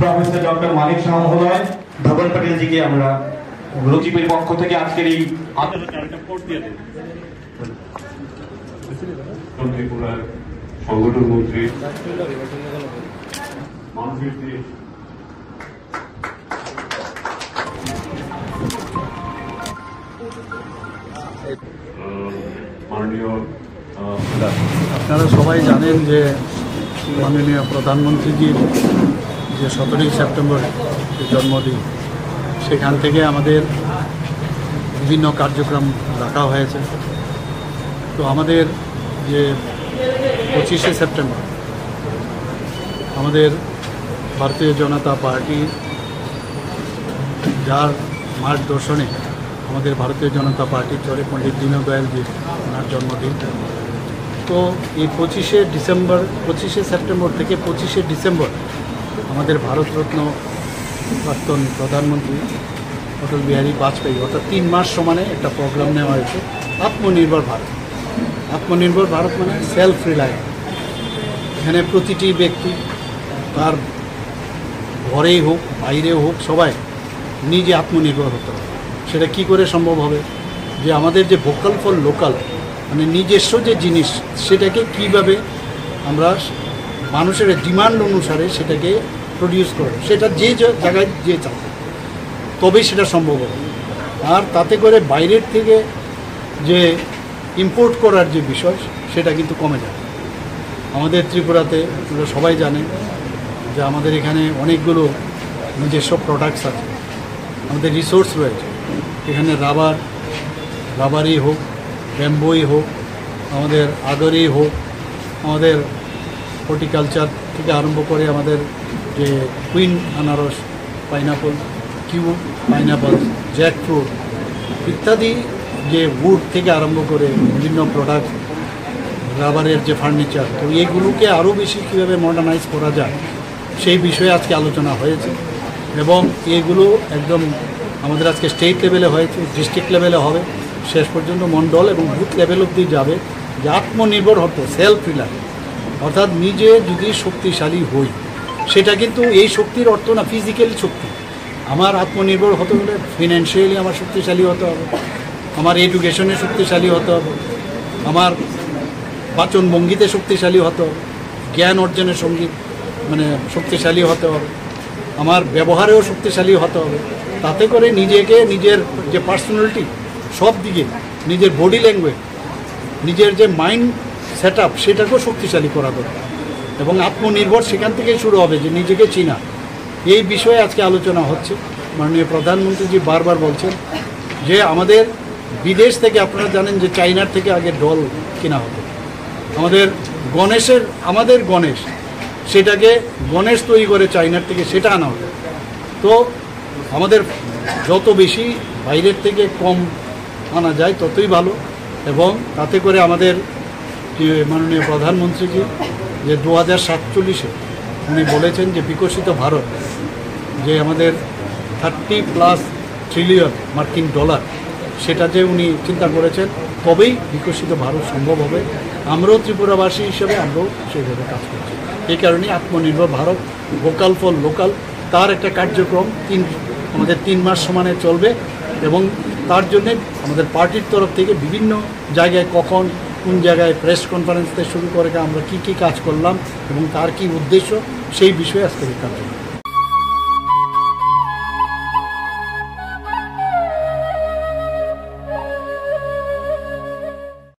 Professor doctor মানিক শাহ মহোদয়, ধবল Patel GK আমরা রচিপের পক্ষ থেকে আজকের এই সংগঠন মন্ত্রী মাননীয় আপনারা সবাই জানেন যে মাননীয় প্রধানমন্ত্রীজির যে 17 সেপ্টেম্বর জন্মদিন, সেখান থেকে আমাদের বিভিন্ন কার্যক্রম রাখা হয়েছে। তো আমাদের যে 25শে সেপ্টেম্বর আমাদের ভারতীয় জনতা পার্টি, যার মার্গদর্শনে আমাদের ভারতীয় জনতা পার্টি চলে পণ্ডিত দীনদয়ালজির ওনার জন্মদিন। তো এই 25শে সেপ্টেম্বর থেকে 25শে ডিসেম্বর আমাদের ভারতরত্ন প্রাক্তন প্রধানমন্ত্রী অটল বিহারী বাজপেয়ী অর্থাৎ 3 মাস সমানে একটা প্রোগ্রাম নেওয়া হয়েছে আত্মনির্ভর ভারত। আত্মনির্ভর ভারত মানে সেলফ রিলায়েন্ট। এখানে প্রতিটি ব্যক্তি তার ঘরেই হোক বাইরেও হোক সবাই নিজে আত্মনির্ভর হতে হবে। সেটা কি করে সম্ভব হবে? যে আমাদের যে ভোকাল ফর লোকাল মানে নিজস্ব যে জিনিস, সেটাকে কিভাবে আমরা মানুষের ডিমান্ড অনুসারে সেটাকে প্রডিউস করব, সেটা যে জায়গায় যে চায় তবেই সেটা সম্ভব হবে। আর তাতে করে বাইরের থেকে যে ইম্পোর্ট করার যে বিষয়, সেটা কিন্তু কমে যাবে। আমাদের ত্রিপুরাতে আপনারা সবাই জানেন যে আমাদের এখানে অনেকগুলো নিজস্ব প্রোডাক্টস আছে, আমাদের রিসোর্স রয়েছে। এখানে রাবারই হোক, ব্যাম্বোই হোক, আমাদের আগরই হোক, আমাদের হর্টিকালচার থেকে আরম্ভ করে আমাদের যে কুইন আনারস, পাইনাপল, কিউব পাইনাপল, জ্যাকফ্রুট ইত্যাদি, যে উড থেকে আরম্ভ করে বিভিন্ন প্রোডাক্ট, রাবারের যে ফার্নিচার, তো এইগুলোকে আরও বেশি কীভাবে মডার্নাইজ করা যায় সেই বিষয়ে আজকে আলোচনা হয়েছে। এবং এগুলো একদম আমাদের আজকে স্টেট লেভেলে হয়েছে, ডিস্ট্রিক্ট লেভেলে হবে, শেষ পর্যন্ত মণ্ডল এবং বুথ লেভেল অবধি যাবে। যে আত্মনির্ভর হতো, সেলফ রিলায়েন্ট, অর্থাৎ নিজে যদি শক্তিশালী হই, সেটা কিন্তু এই শক্তির অর্থ না ফিজিক্যাল শক্তি। আমার আত্মনির্ভর হতে হলে ফিনান্সিয়ালি আমার শক্তিশালী হতে হবে, আমার এডুকেশনে শক্তিশালী হতে হবে, আমার বাচনভঙ্গিতে শক্তিশালী হতে হবে, জ্ঞান অর্জনের শক্তিশালী হতে হবে, আমার ব্যবহারেও শক্তিশালী হতে হবে। তাতে করে নিজেকে নিজের যে পার্সোনালিটি সব দিকে, নিজের বডি ল্যাঙ্গুয়েজ, নিজের যে মাইন্ড সেট আপ, সেটাকেও শক্তিশালী করা দরকার। এবং আত্মনির্ভর সেখান থেকেই শুরু হবে, যে নিজেকে চিনা। এই বিষয়ে আজকে আলোচনা হচ্ছে। মাননীয় প্রধানমন্ত্রীজি বারবার বলছেন যে আমাদের বিদেশ থেকে, আপনারা জানেন যে চাইনার থেকে আগে ডল কেনা হতো। আমাদের গণেশ সেটাকে গণেশ তৈরি করে চাইনার থেকে সেটা আনা হতো। তো আমাদের যত বেশি বাইরের থেকে কম আনা যায় ততই ভালো। এবং তাতে করে আমাদের যে মাননীয় প্রধানমন্ত্রীজি যে 2047-এ উনি বলেছেন যে বিকশিত ভারত, যে আমাদের 30+ ট্রিলিয়ন মার্কিন ডলার, সেটা যে উনি চিন্তা করেছেন, তবেই বিকশিত ভারত সম্ভব হবে। আমরাও ত্রিপুরাবাসী হিসেবে আমরাও সেইভাবে কাজ করছি। এই কারণে আত্মনির্ভর ভারত, ভোকাল ফর লোকাল, তার একটা কার্যক্রম আমাদের 3 মাস সমানে চলবে। এবং তার জন্যে আমাদের পার্টির তরফ থেকে বিভিন্ন জায়গায় কখন কোন জায়গায় প্রেস কনফারেন্স থেকে শুরু করে আমরা কী কাজ করলাম এবং তার কী উদ্দেশ্য, সেই বিষয়ে আজকের কার্যক্রম।